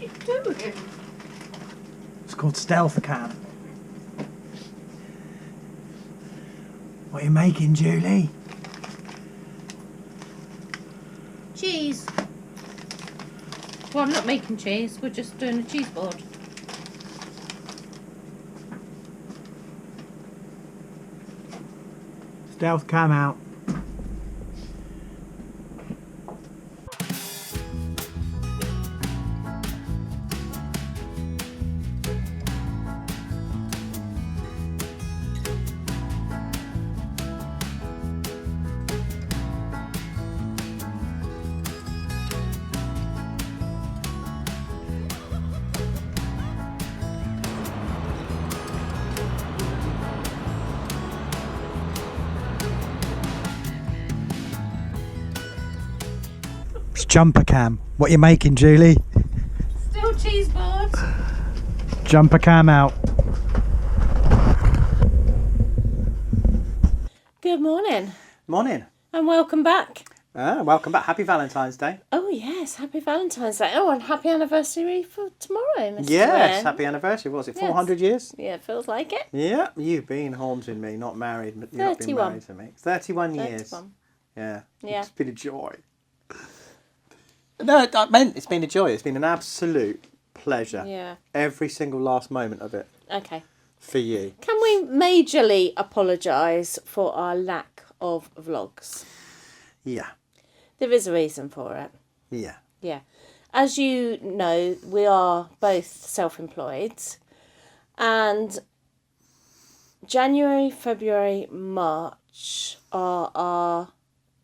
you doing? It's called stealth cam. What are you making, Julie? Cheese. Well, I'm not making cheese. We're just doing a cheese board. Stealth cam out. Jumper cam. What are you making, Julie? Still cheese board. Jumper cam out. Good morning. Morning. And welcome back. Welcome back. Happy Valentine's Day. Oh, yes. Happy Valentine's Day. Oh, and happy anniversary for tomorrow, Mr. Yes, Weir. happy anniversary. What was it, Yes. 400 years? Yeah, it feels like it. Yeah, you've been haunting me, not married. You've not been 31. married to me. 31 years. 31. Yeah. Yeah. It's been a joy. No, I meant it's been a joy. It's been an absolute pleasure. Yeah. Every single last moment of it Okay. for you. Can we majorly apologise for our lack of vlogs? Yeah. There is a reason for it. Yeah. Yeah. As you know, we are both self-employed, and January, February, March are our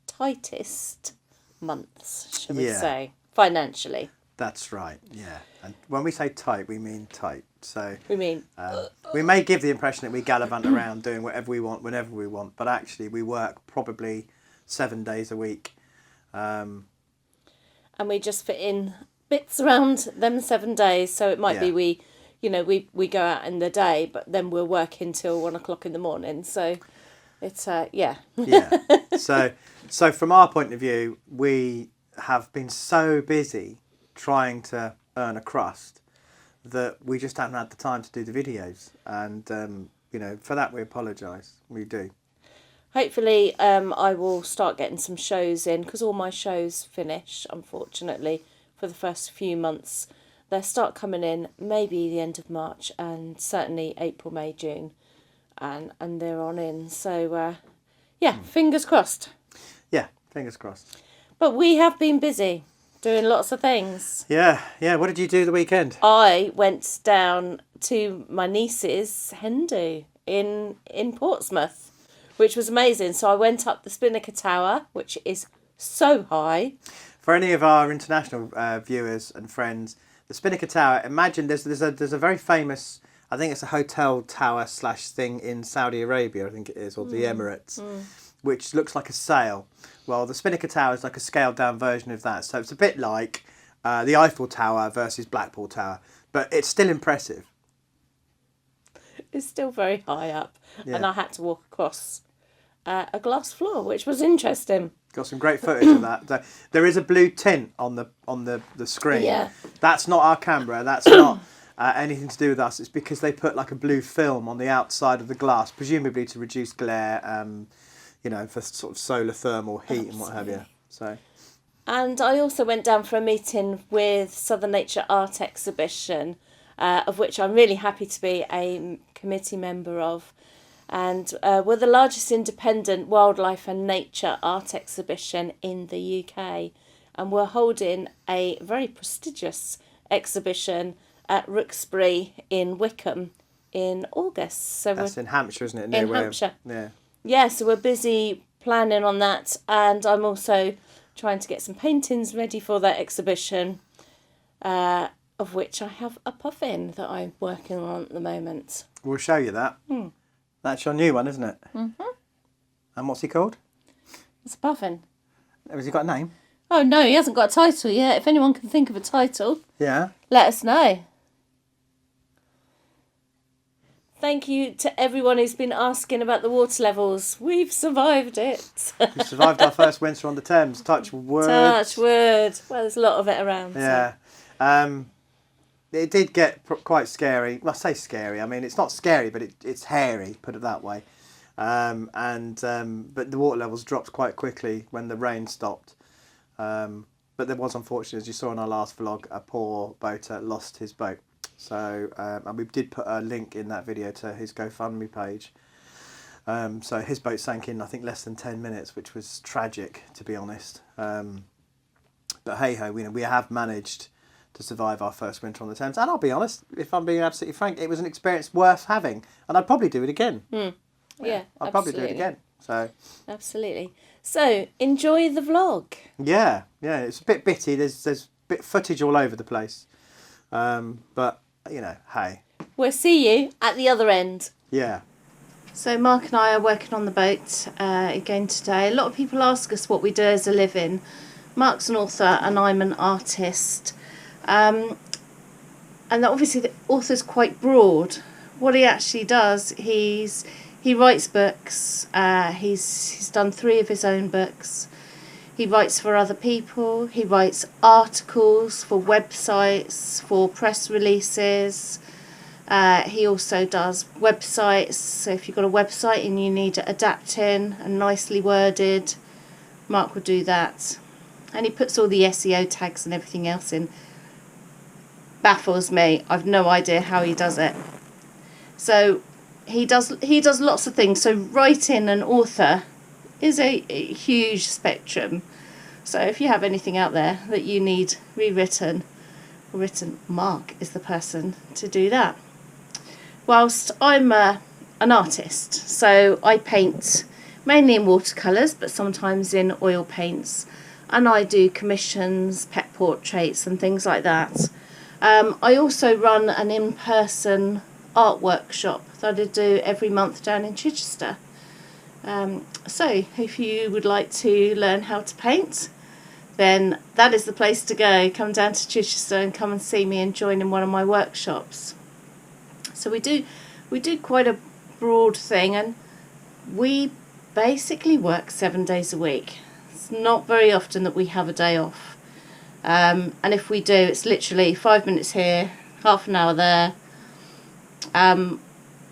tightest months, shall we Yeah. say, financially. That's right. Yeah. And when we say tight, we mean tight. So We mean, we may give the impression that we gallivant around doing whatever we want, whenever we want, but actually we work probably 7 days a week. and we just fit in bits around them 7 days. So it might be Yeah. we go out in the day, but then we're working till 1 o'clock in the morning. So it's, yeah. Yeah. So from our point of view, we have been so busy trying to earn a crust that we just haven't had the time to do the videos. And, for that we apologise. We do. Hopefully, I will start getting some shows in, because all my shows finish, unfortunately, for the first few months. They'll start coming in maybe the end of March, and certainly April, May, June, and they're on in. So, fingers crossed. Yeah, fingers crossed. But we have been busy doing lots of things. Yeah. What did you do the weekend? I went down to my niece's hen do in Portsmouth, which was amazing. So I went up the Spinnaker Tower, which is so high. For any of our international viewers and friends, the Spinnaker Tower, imagine there's a very famous, I think it's a hotel tower / thing in Saudi Arabia, I think it is, or the Emirates, which looks like a sail. Well, the Spinnaker Tower is like a scaled down version of that. So it's a bit like the Eiffel Tower versus Blackpool Tower, but it's still impressive. It's still very high up, Yeah. and I had to walk across a glass floor, which was interesting. Got some great footage of that. There is a blue tint on the screen. Yeah. That's not our camera. That's not anything to do with us. It's because they put like a blue film on the outside of the glass, presumably to reduce glare, for sort of solar thermal heat and what have you. So. And I also went down for a meeting with Southern Nature Art Exhibition, of which I'm really happy to be a committee member of. And we're the largest independent wildlife and nature art exhibition in the UK. And we're holding a very prestigious exhibition at Rooksbury in Wickham in August. So That's in Hampshire, isn't it? Near in where- Hampshire. Yeah. Yeah, so we're busy planning on that. And I'm also trying to get some paintings ready for that exhibition, of which I have a puffin that I'm working on at the moment. We'll show you that. That's your new one, isn't it? Mm-hmm. And what's he called? It's a puffin. Has he got a name? Oh, no, he hasn't got a title yet. If anyone can think of a title, Yeah. let us know. Thank you to everyone who's been asking about the water levels. We've survived it. We survived our first winter on the Thames. Touch wood. Touch wood. Well, there's a lot of it around. Yeah. it did get quite scary. Well, I say scary. I mean, it's not scary, but it's hairy. Put it that way. But the water levels dropped quite quickly when the rain stopped. But there was, unfortunately, as you saw in our last vlog, a poor boater lost his boat. So, and we did put a link in that video to his GoFundMe page. So his boat sank in, I think, less than 10 minutes, which was tragic, to be honest. But hey-ho, we have managed to survive our first winter on the Thames. And I'll be honest, if I'm being absolutely frank, it was an experience worth having. And I'd probably do it again. Yeah, I'd probably do it again. So absolutely. So enjoy the vlog. Yeah, it's a bit bitty. There's bit footage all over the place. But, you know, hey. We'll see you at the other end. Yeah. So Mark and I are working on the boat again today. A lot of people ask us what we do as a living. Mark's an author and I'm an artist. And obviously the author's quite broad. What he actually does, he writes books. He's done 3 of his own books. He writes for other people. He writes articles for websites, for press releases. He also does websites. So if you've got a website and you need it adapting and nicely worded, Mark will do that. And he puts all the SEO tags and everything else in. Baffles me. I've no idea how he does it. So he does lots of things. So writing an author is a huge spectrum. So if you have anything out there that you need rewritten or written, Mark is the person to do that. Whilst I'm an artist, so I paint mainly in watercolours, but sometimes in oil paints, and I do commissions, pet portraits and things like that. I also run an in-person art workshop that I do every month down in Chichester. So if you would like to learn how to paint, then that is the place to go. Come down to Chichester and come and see me and join in one of my workshops. So we do quite a broad thing, and we basically work 7 days a week. It's not very often that we have a day off. And if we do, it's literally 5 minutes here, half an hour there.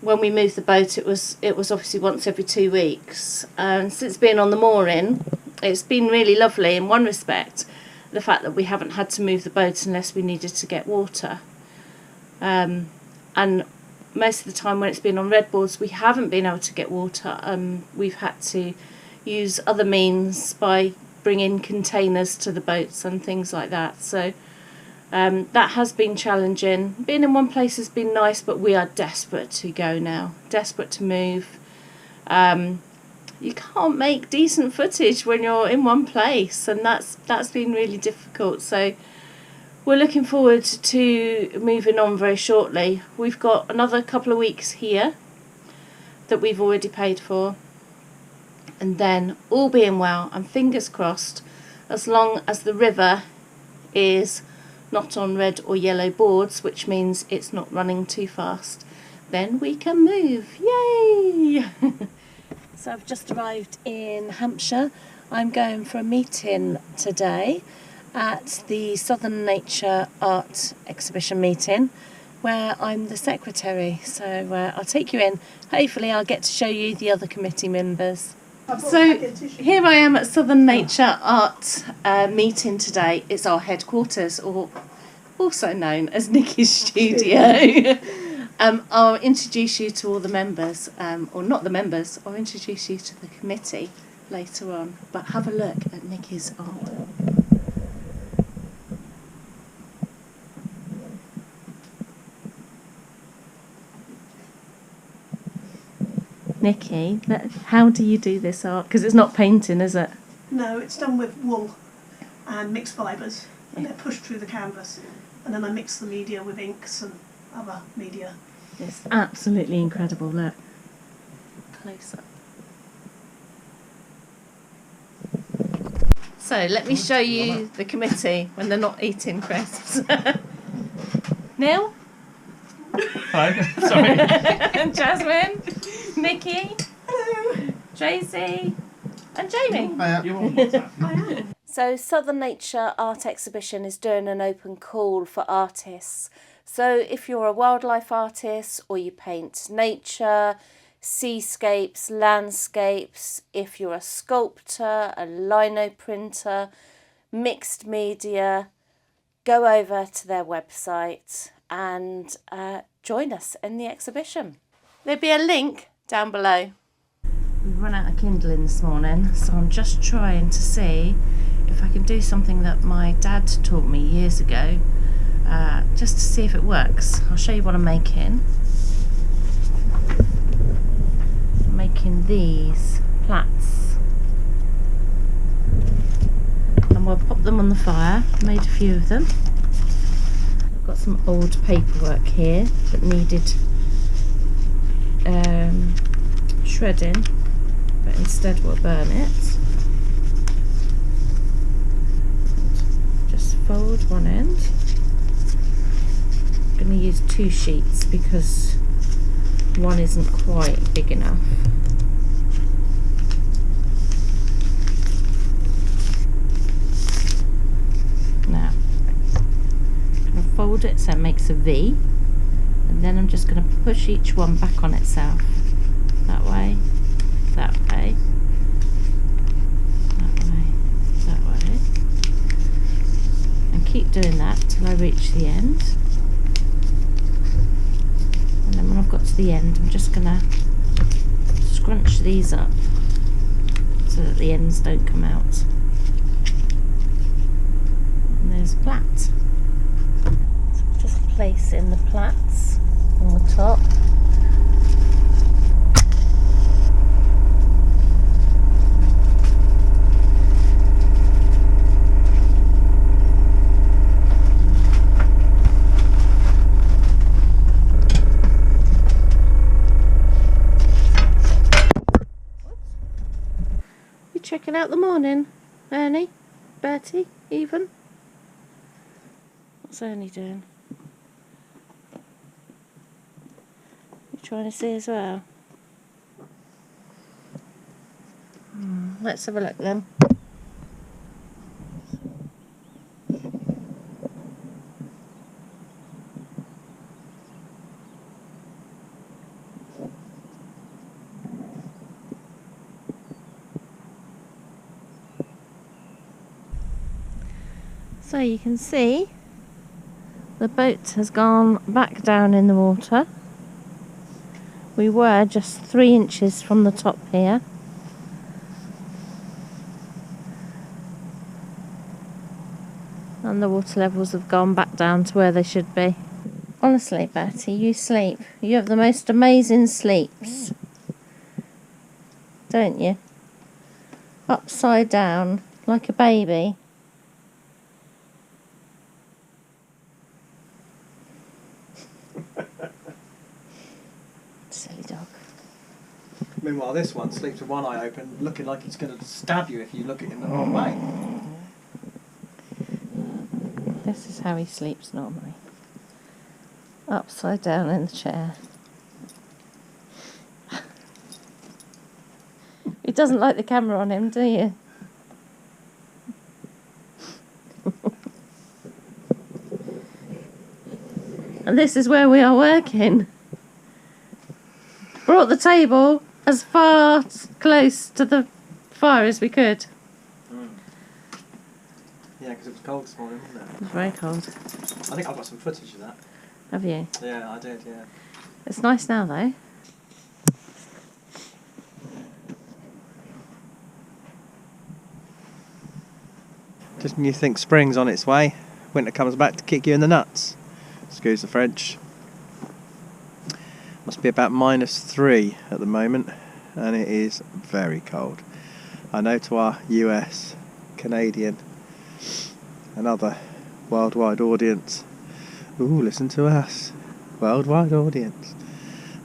When we moved the boat, it was obviously once every 2 weeks. And since being on the mooring, it's been really lovely in one respect, the fact that we haven't had to move the boat unless we needed to get water. And most of the time when it's been on red boards, we haven't been able to get water. We've had to use other means by bringing containers to the boats and things like that. So that has been challenging. Being in one place has been nice, but we are desperate to go now, desperate to move. You can't make decent footage when you're in one place, and that's been really difficult. So we're looking forward to moving on very shortly. We've got another couple of weeks here that we've already paid for. And then, all being well, and fingers crossed, as long as the river is not on red or yellow boards, which means it's not running too fast, then we can move. Yay! So I've just arrived in Hampshire. I'm going for a meeting today at the Southern Nature Art Exhibition meeting, where I'm the secretary. So I'll take you in. Hopefully I'll get to show you the other committee members. So here I am at Southern Nature Art meeting today. It's our headquarters, or also known as Nikki's studio. I'll introduce you to all the members, or not the members, I'll introduce you to the committee later on. But have a look at Nikki's art. Nikki, how do you do this art? Because it's not painting, is it? No, it's done with wool and mixed fibres, and they're pushed through the canvas, and then I mix the media with inks and other media. It's absolutely incredible, look. Close up. So let me show you the committee when they're not eating crisps. Neil? Hello, sorry. Jasmine? Nikki? Hello. Tracy? And Jamie? You're on WhatsApp. So Southern Nature Art Exhibition is doing an open call for artists So if you're a wildlife artist or you paint nature, seascapes, landscapes, if you're a sculptor, a lino printer, mixed media, go over to their website and join us in the exhibition. There'll be a link down below. We've run out of kindling this morning, so I'm just trying to see if I can do something that my dad taught me years ago, just to see if it works. I'll show you what I'm making. I'm making these plats, and we'll pop them on the fire. Made a few of them. I've got some old paperwork here that needed shredding, but instead we'll burn it. Just fold one end. I'm going to use 2 sheets because one isn't quite big enough. Now, I'm going to fold it so it makes a V, and then I'm just going to push each one back on itself. That way, that way, that way, that way, and keep doing that till I reach the end. And then when I've got to the end, I'm just going to scrunch these up so that the ends don't come out. And there's a plat. So just place in the plats on the top. Checking out the morning, Ernie, Bertie, even. What's Ernie doing? You trying to see as well? Let's have a look then. So you can see the boat has gone back down in the water. We were just 3 inches from the top here. And the water levels have gone back down to where they should be. Honestly, Betty, you sleep. You have the most amazing sleeps. Don't you? Upside down, like a baby. Silly dog. Meanwhile, this one sleeps with one eye open, looking like he's going to stab you if you look at him the wrong way. This is how he sleeps normally. Upside down in the chair. He doesn't like the camera on him, do you? And this is where we are working. Brought the table as far close to the fire as we could. Yeah, because it was cold this morning, wasn't it? It was very cold. I think I've got some footage of that. Have you? Yeah, I did, yeah. It's nice now though. Just when you think spring's on its way, winter comes back to kick you in the nuts. Excuse the French. Must be about -3 at the moment, and it is very cold. I know to our US, Canadian and other worldwide audience, ooh, listen to us, worldwide audience,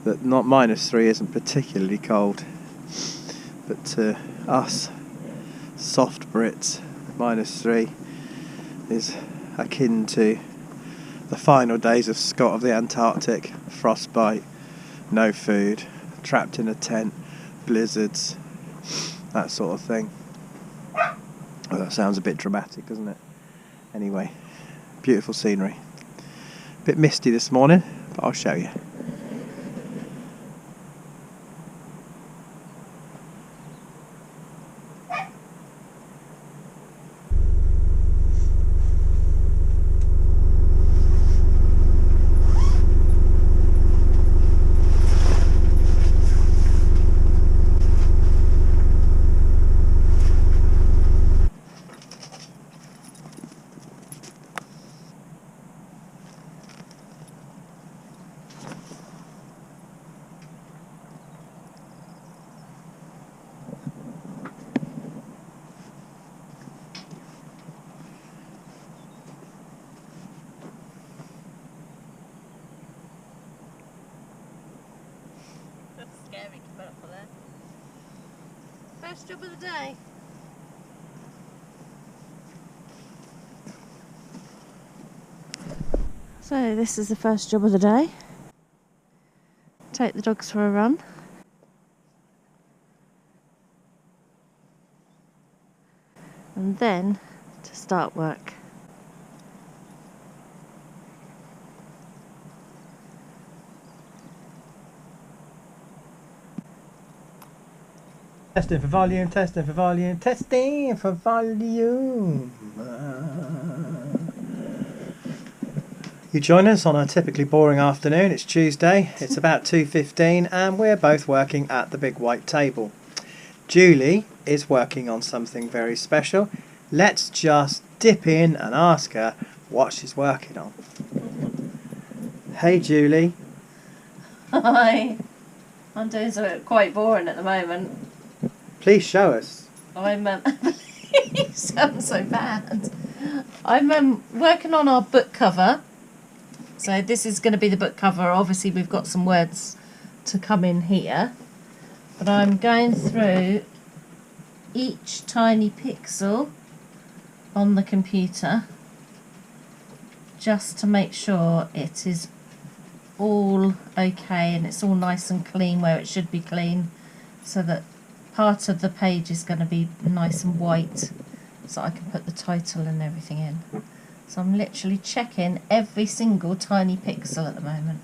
that not -3 isn't particularly cold, but to us soft Brits, -3 is akin to the final days of Scott of the Antarctic, frostbite, no food, trapped in a tent, blizzards, that sort of thing. Well, that sounds a bit dramatic, doesn't it? Anyway, beautiful scenery. bit misty this morning, but I'll show you. Scary to put up for there. First job of the day. So this is the first job of the day. Take the dogs for a run. And then to start work. Testing for volume, testing for volume, testing for volume. You join us on a typically boring afternoon. It's Tuesday, it's about 2:15 and we're both working at the big white table. Julie is working on something very special. Let's just dip in and ask her what she's working on. Hey Julie. Hi. I'm doing something quite boring at the moment. Please show us. I'm you sound so bad. I'm working on our book cover. So this is going to be the book cover. Obviously we've got some words to come in here. But I'm going through each tiny pixel on the computer just to make sure it is all okay and it's all nice and clean where it should be clean, so that part of the page is going to be nice and white so I can put the title and everything in. So I'm literally checking every single tiny pixel at the moment.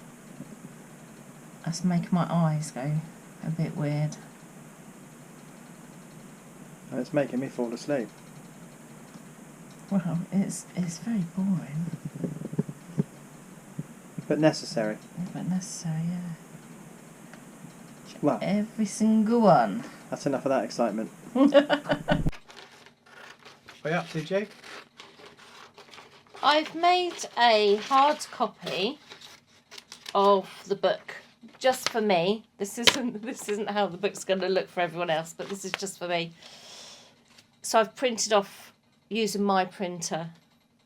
That's making my eyes go a bit weird. It's making me fall asleep. Well, it's very boring. But necessary. But necessary, yeah. Well, Every single one. that's enough of that excitement. What are you up to, Jake? I've made a hard copy of the book just for me. This isn't how the book's going to look for everyone else, but this is just for me. So I've printed off using my printer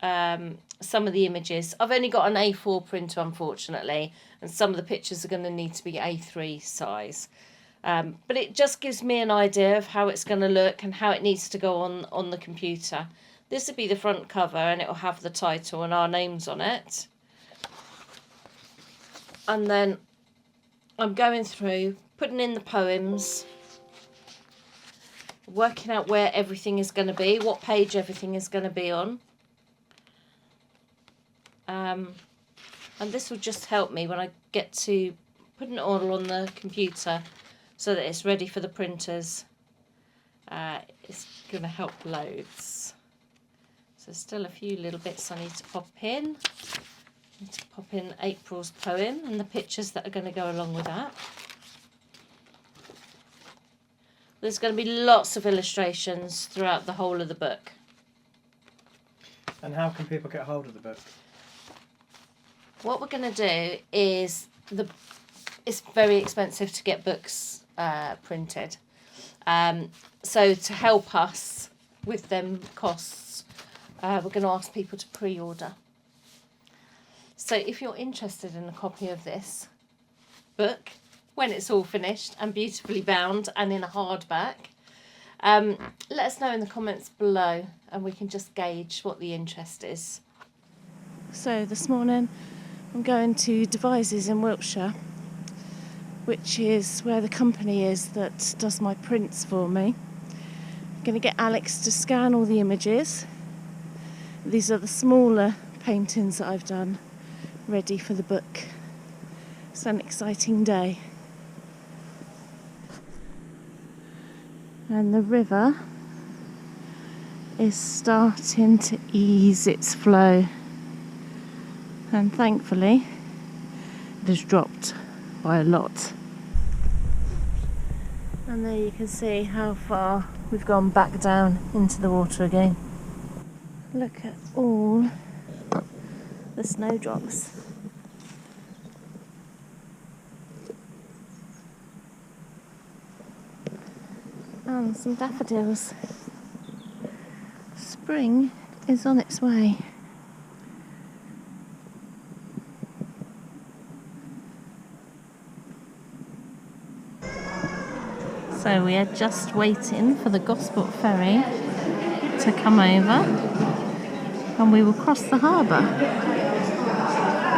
some of the images. I've only got an A4 printer, unfortunately, and some of the pictures are going to need to be A3 size. But it just gives me an idea of how it's going to look and how it needs to go on the computer. This will be the front cover and it will have the title and our names on it. And then I'm going through, putting in the poems, working out where everything is going to be, what page everything is going to be on. And this will just help me when I get to putting it all on the computer so that it's ready for the printers. It's going to help loads. So still a few little bits I need to pop in. I need to pop in April's poem and the pictures that are going to go along with that. There's going to be lots of illustrations throughout the whole of the book. And how can people get hold of the book? What we're going to do is, it's very expensive to get books printed. So to help us with them costs, we're going to ask people to pre-order. So if you're interested in a copy of this book, when it's all finished and beautifully bound and in a hardback, let us know in the comments below and we can just gauge what the interest is. So this morning I'm going to Devizes in Wiltshire, which is where the company is that does my prints for me. I'm going to get Alex to scan all the images. These are the smaller paintings that I've done, ready for the book. It's an exciting day. And the river is starting to ease its flow. And thankfully, it has dropped by a lot. And there you can see how far we've gone back down into the water again. Look at all the snowdrops. And some daffodils. Spring is on its way. So we are just waiting for the Gosport ferry to come over, and we will cross the harbour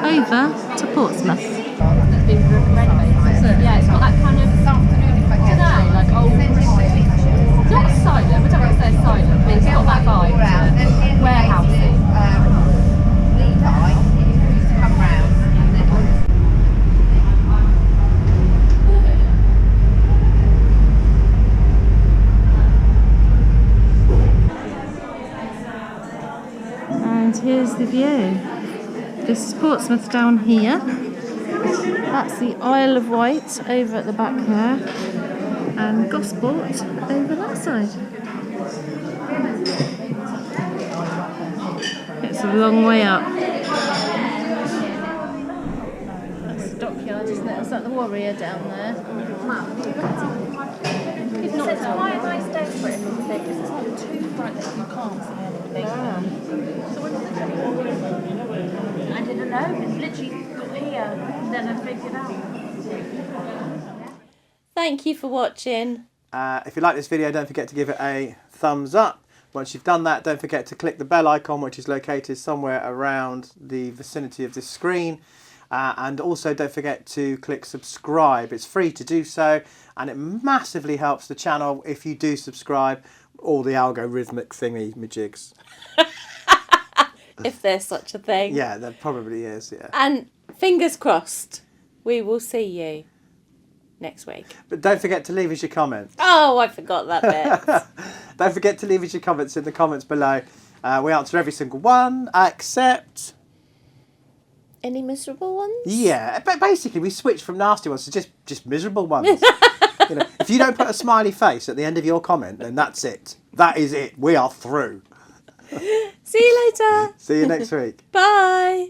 over to Portsmouth. Yeah, it's got that kind of today, like old. It's not silent, we don't want to say silent, but it's got that vibe. Warehousing. And here's the view. This is Portsmouth down here. That's the Isle of Wight over at the back there, and Gosport over that side. It's a long way up. That's the dockyard, isn't it? Is that the Warrior down there? It's not quite a nice day for it because it's not too bright that you can't see anything. So when did it? I didn't know. It's literally got here, and then I figured out. Thank you for watching. If you like this video, don't forget to give it a thumbs up. Once you've done that, don't forget to click the bell icon, which is located somewhere around the vicinity of this screen. And also don't forget to click subscribe. It's free to do so, and it massively helps the channel if you do subscribe. All the algorithmic thingy majigs. If there's such a thing. Yeah, there probably is, yeah. And fingers crossed, we will see you next week. But don't forget to leave us your comments. Oh, I forgot that bit. Don't forget to leave us your comments in the comments below. We answer every single one, except... Any miserable ones? Yeah, but basically we switch from nasty ones to just miserable ones. You know, if you don't put a smiley face at the end of your comment, then that's it. That is it. We are through. See you later. See you next week. Bye.